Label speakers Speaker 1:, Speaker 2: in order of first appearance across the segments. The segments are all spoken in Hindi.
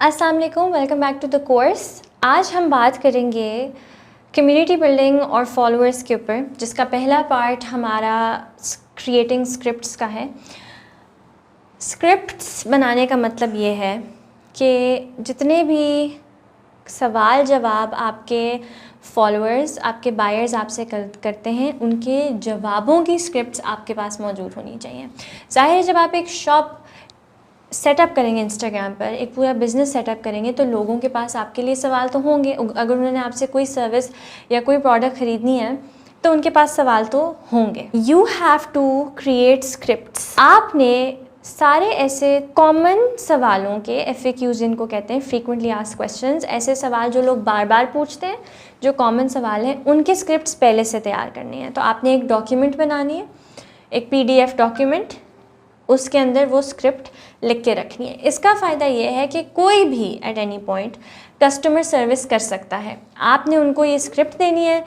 Speaker 1: अस्सलाम वालेकुम, welcome back to the course. आज हम बात करेंगे कम्युनिटी बिल्डिंग और फॉलोअर्स के ऊपर, जिसका पहला पार्ट हमारा क्रिएटिंग स्क्रिप्ट्स का है। स्क्रिप्ट्स बनाने का मतलब ये है कि जितने भी सवाल जवाब आपके फॉलोअर्स, आपके बायर्स आपसे करते हैं, उनके जवाबों की स्क्रिप्ट्स आपके पास मौजूद होनी चाहिए। ज़ाहिर है, जब आप एक शॉप सेटअप करेंगे, इंस्टाग्राम पर एक पूरा बिज़नेस सेटअप करेंगे, तो लोगों के पास आपके लिए सवाल तो होंगे। अगर उन्होंने आपसे कोई सर्विस या कोई प्रोडक्ट ख़रीदनी है तो उनके पास सवाल तो होंगे। You have to create scripts. आपने सारे ऐसे कॉमन सवालों के FAQs जिनको कहते हैं, फ्रीक्वेंटली आस्क्ड क्वेश्चंस, ऐसे सवाल जो लोग बार बार पूछते हैं, जो कॉमन सवाल हैं, उनके स्क्रिप्ट्स पहले से तैयार करनी है। तो आपने एक डॉक्यूमेंट बनानी है, एक PDF डॉक्यूमेंट, उसके अंदर वो स्क्रिप्ट लिख के रखनी है। इसका फ़ायदा ये है कि कोई भी at any point customer service कर सकता है। आपने उनको ये स्क्रिप्ट देनी है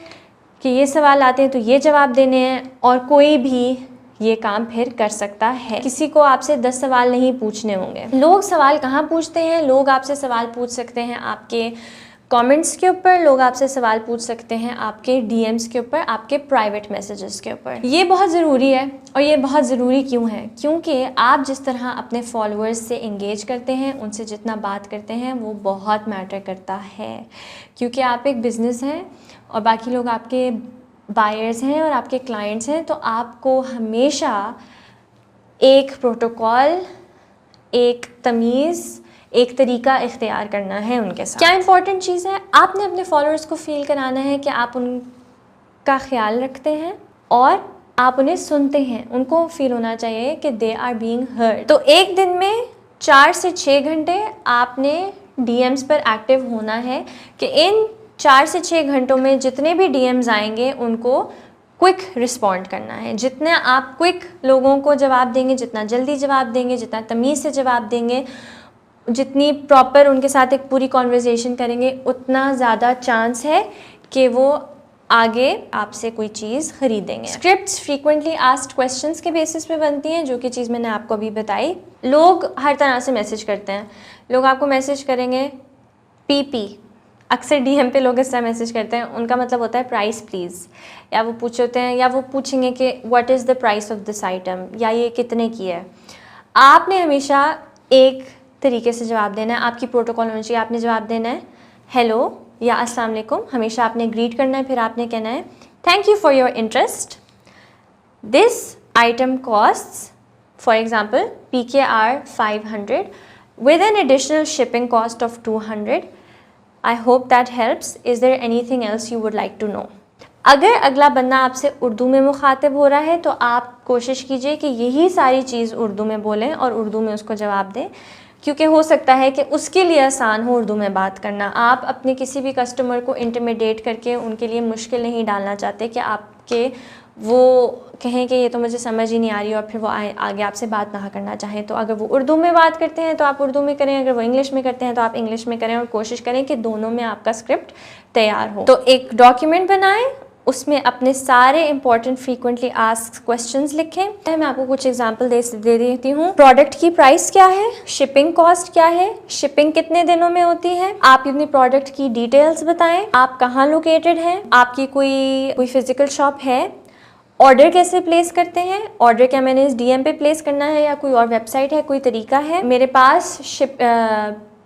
Speaker 1: कि ये सवाल आते हैं तो ये जवाब देने हैं, और कोई भी ये काम फिर कर सकता है। किसी को आपसे 10 सवाल नहीं पूछने होंगे। लोग सवाल कहाँ पूछते हैं? लोग आपसे सवाल पूछ सकते हैं आपके कमेंट्स के ऊपर, लोग आपसे सवाल पूछ सकते हैं आपके DMs के ऊपर, आपके प्राइवेट मैसेजेस के ऊपर। ये बहुत ज़रूरी है। और ये बहुत ज़रूरी क्यों है? क्योंकि आप जिस तरह अपने फॉलोअर्स से इंगेज करते हैं, उनसे जितना बात करते हैं, वो बहुत मैटर करता है। क्योंकि आप एक बिज़नेस हैं और बाकी लोग आपके बायर्स हैं और आपके क्लाइंट्स हैं, तो आपको हमेशा एक प्रोटोकॉल, एक तमीज़, एक तरीका इख्तियार करना है उनके साथ। क्या इंपॉर्टेंट चीज़ है? आपने अपने फॉलोअर्स को फील कराना है कि आप उनका ख्याल रखते हैं और आप उन्हें सुनते हैं। उनको फील होना चाहिए कि दे आर बीइंग हर्ड। तो एक दिन में 4 से 6 घंटे आपने DMs पर एक्टिव होना है कि इन 4 से 6 घंटों में जितने भी DMs आएंगे उनको क्विक रिस्पॉन्ड करना है। जितना आप क्विक लोगों को जवाब देंगे, जितना जल्दी जवाब देंगे, जितना तमीज़ से जवाब देंगे, जितनी प्रॉपर उनके साथ एक पूरी कॉन्वर्जेसन करेंगे, उतना ज़्यादा चांस है कि वो आगे आपसे कोई चीज़ ख़रीदेंगे। स्क्रिप्ट्स फ्रीक्वेंटली आस्क्ड क्वेश्चंस के बेसिस पे बनती हैं, जो कि चीज़ मैंने आपको अभी बताई। लोग हर तरह से मैसेज करते हैं। लोग आपको मैसेज करेंगे PP, अक्सर DM पे लोग इस तरह मैसेज करते हैं। उनका मतलब होता है प्राइस प्लीज़, या वो पूछते हैं, या वो पूछेंगे कि what is the price of this item, या ये कितने की है। आपने हमेशा एक तरीके से जवाब देना है। आपकी प्रोटोकॉल होनी चाहिए। आपने जवाब देना है हेलो या अस्सलाम वालेकुम, हमेशा आपने ग्रीट करना है। फिर आपने कहना है thank you for your interest, this item costs for example PKR 500 with an additional shipping cost of 200। I hope that helps. Is there anything else you would like to know? अगर अगला बंदा आपसे उर्दू में मुखातिब हो रहा है तो आप कोशिश कीजिए कि यही सारी चीज़ उर्दू में बोलें और उर्दू में उसको जवाब दें, क्योंकि हो सकता है कि उसके लिए आसान हो उर्दू में बात करना। आप अपने किसी भी कस्टमर को इंटिमिडेट करके उनके लिए मुश्किल नहीं डालना चाहते कि आपके वो कहें कि ये तो मुझे समझ ही नहीं आ रही, और फिर वो आगे आपसे बात ना करना चाहें। तो अगर वो उर्दू में बात करते हैं तो आप उर्दू में करें, अगर वो इंग्लिश में करते हैं तो आप इंग्लिश में करें, और कोशिश करें कि दोनों में आपका स्क्रिप्ट तैयार हो। तो एक डॉक्यूमेंट बनाएं, उसमें अपने सारे इंपॉर्टेंट फ्रीक्वेंटली आस्क्ड क्वेश्चंस लिखें। मैं आपको कुछ एग्जांपल दे देती हूँ। प्रोडक्ट की प्राइस क्या है? शिपिंग कॉस्ट क्या है? शिपिंग कितने दिनों में होती है? आप अपनी प्रोडक्ट की डिटेल्स बताएं। आप कहाँ लोकेटेड हैं? आपकी कोई फिजिकल शॉप है? ऑर्डर कैसे प्लेस करते हैं? ऑर्डर क्या मैंने इस DM पे प्लेस करना है, या कोई और वेबसाइट है, कोई तरीका है? मेरे पास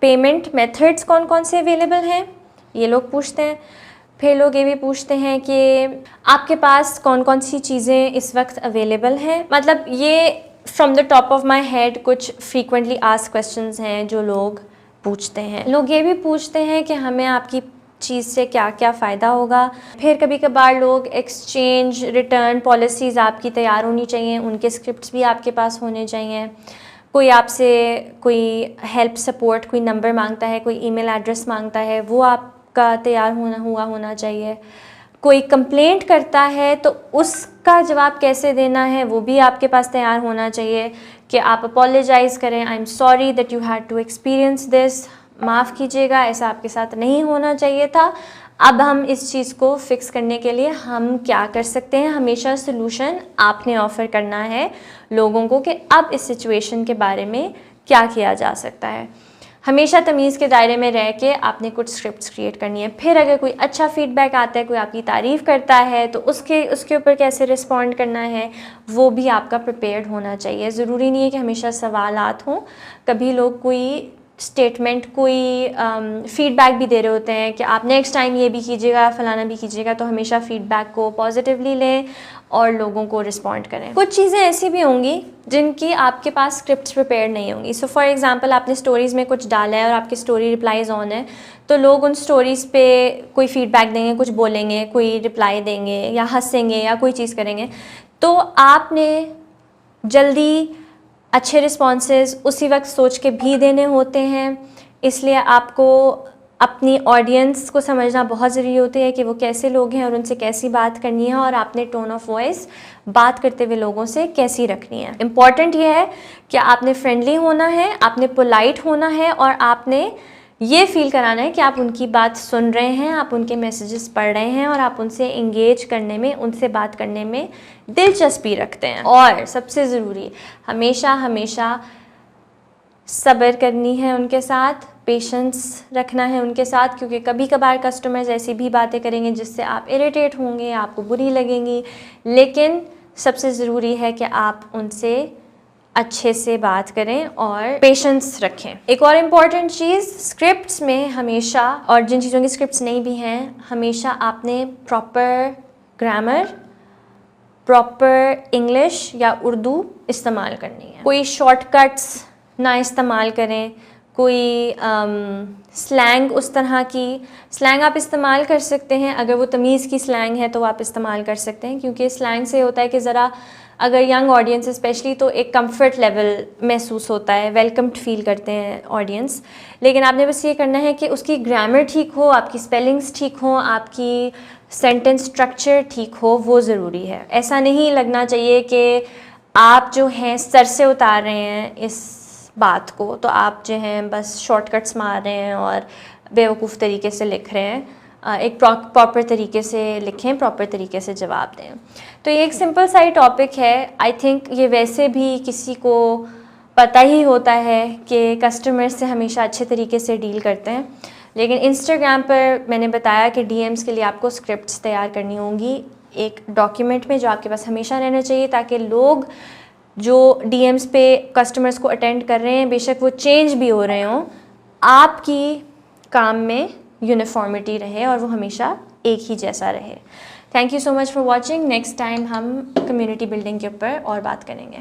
Speaker 1: पेमेंट मेथड्स कौन कौन से अवेलेबल हैं, ये लोग पूछते हैं। फिर लोग ये भी पूछते हैं कि आपके पास कौन कौन सी चीज़ें इस वक्त अवेलेबल हैं। मतलब ये from the top of my head कुछ फ्रीक्वेंटली आस्क्ड क्वेश्चंस हैं जो लोग पूछते हैं। लोग ये भी पूछते हैं कि हमें आपकी चीज़ से क्या क्या फ़ायदा होगा। फिर कभी कभार लोग एक्सचेंज रिटर्न पॉलिसीज़ आपकी तैयार होनी चाहिए, उनके स्क्रिप्ट्स भी आपके पास होने चाहिए। कोई आपसे कोई हेल्प सपोर्ट, कोई नंबर मांगता है, कोई ईमेल एड्रेस मांगता है, वो आपका तैयार होना चाहिए। कोई कंप्लेंट करता है तो उसका जवाब कैसे देना है वो भी आपके पास तैयार होना चाहिए कि आप अपोलोजाइज़ करें, I am sorry that you had to experience this, माफ़ कीजिएगा, ऐसा आपके साथ नहीं होना चाहिए था। अब हम इस चीज़ को फिक्स करने के लिए हम क्या कर सकते हैं। हमेशा सलूशन आपने ऑफ़र करना है लोगों को कि अब इस सिचुएशन के बारे में क्या किया जा सकता है। हमेशा तमीज़ के दायरे में रह के आपने कुछ स्क्रिप्ट्स क्रिएट करनी है। फिर अगर कोई अच्छा फीडबैक आता है, कोई आपकी तारीफ़ करता है, तो उसके ऊपर कैसे रिस्पॉन्ड करना है वो भी आपका प्रिपेयर्ड होना चाहिए। ज़रूरी नहीं है कि हमेशा सवालात हों, कभी लोग कोई स्टेटमेंट, कोई फीडबैक भी दे रहे होते हैं कि आप नेक्स्ट टाइम ये भी कीजिएगा, फलाना भी कीजिएगा। तो हमेशा फीडबैक को पॉजिटिवली लें और लोगों को रिस्पॉन्ड करें। कुछ चीज़ें ऐसी भी होंगी जिनकी आपके पास स्क्रिप्ट्स प्रिपेयर नहीं होंगी। सो फॉर एग्जांपल आपने स्टोरीज़ में कुछ डाला है और आपकी स्टोरी रिप्लाईज ऑन है, तो लोग उन स्टोरीज़ पे कोई फीडबैक देंगे, कुछ बोलेंगे, कोई रिप्लाई देंगे या हंसेंगे या कोई चीज़ करेंगे। तो आपने जल्दी अच्छे रिस्पॉन्सेज उसी वक्त सोच के भी देने होते हैं, इसलिए आपको अपनी ऑडियंस को समझना बहुत ज़रूरी होती है कि वो कैसे लोग हैं और उनसे कैसी बात करनी है, और आपने टोन ऑफ वॉइस बात करते हुए लोगों से कैसी रखनी है। इम्पॉर्टेंट ये है कि आपने फ्रेंडली होना है, आपने पोलाइट होना है, और आपने ये फील कराना है कि आप उनकी बात सुन रहे हैं, आप उनके मैसेजेस पढ़ रहे हैं और आप उनसे इंगेज करने में, उनसे बात करने में दिलचस्पी रखते हैं। और सबसे ज़रूरी, हमेशा सब्र करनी है उनके साथ, पेशेंस रखना है उनके साथ, क्योंकि कभी कभार कस्टमर्स ऐसी भी बातें करेंगे जिससे आप इरिटेट होंगे, आपको बुरी लगेंगी। लेकिन सबसे ज़रूरी है कि आप उनसे अच्छे से बात करें और पेशेंस रखें। एक और इम्पॉर्टेंट चीज़, स्क्रिप्ट्स में हमेशा, और जिन चीज़ों की स्क्रिप्ट्स नहीं भी हैं, हमेशा आपने प्रॉपर ग्रामर, प्रॉपर इंग्लिश या उर्दू इस्तेमाल करनी है। कोई शॉर्टकट्स ना इस्तेमाल करें, कोई स्लैंग, उस तरह की स्लैंग आप इस्तेमाल कर सकते हैं। अगर वो तमीज़ की स्लैंग है तो आप इस्तेमाल कर सकते हैं, क्योंकि स्लैंग से होता है कि ज़रा, अगर यंग ऑडियंस स्पेशली, तो एक कंफर्ट लेवल महसूस होता है, वेलकम्ड फील करते हैं ऑडियंस। लेकिन आपने बस ये करना है कि उसकी ग्रामर ठीक हो, आपकी स्पेलिंग्स ठीक हो, आपकी सेंटेंस स्ट्रक्चर ठीक हो, वो ज़रूरी है। ऐसा नहीं लगना चाहिए कि आप जो हैं सर से उतार रहे हैं इस बात को, तो आप जो हैं बस शॉर्टकट्स मार रहे हैं और बेवकूफ़ तरीके से लिख रहे हैं। एक प्रॉपर तरीके से लिखें, प्रॉपर तरीके से जवाब दें। तो ये एक सिंपल सा ही टॉपिक है। आई थिंक ये वैसे भी किसी को पता ही होता है कि कस्टमर से हमेशा अच्छे तरीके से डील करते हैं, लेकिन इंस्टाग्राम पर मैंने बताया कि डीएम्स के लिए आपको स्क्रिप्ट्स तैयार करनी होंगी एक डॉक्यूमेंट में, जो आपके पास हमेशा रहना चाहिए, ताकि लोग जो डीएम्स पे कस्टमर्स को अटेंड कर रहे हैं, बेशक वो चेंज भी हो रहे हों, आपकी काम में यूनिफॉर्मिटी रहे और वो हमेशा एक ही जैसा रहे। Thank you so much for watching. Next time हम कम्युनिटी बिल्डिंग के ऊपर और बात करेंगे।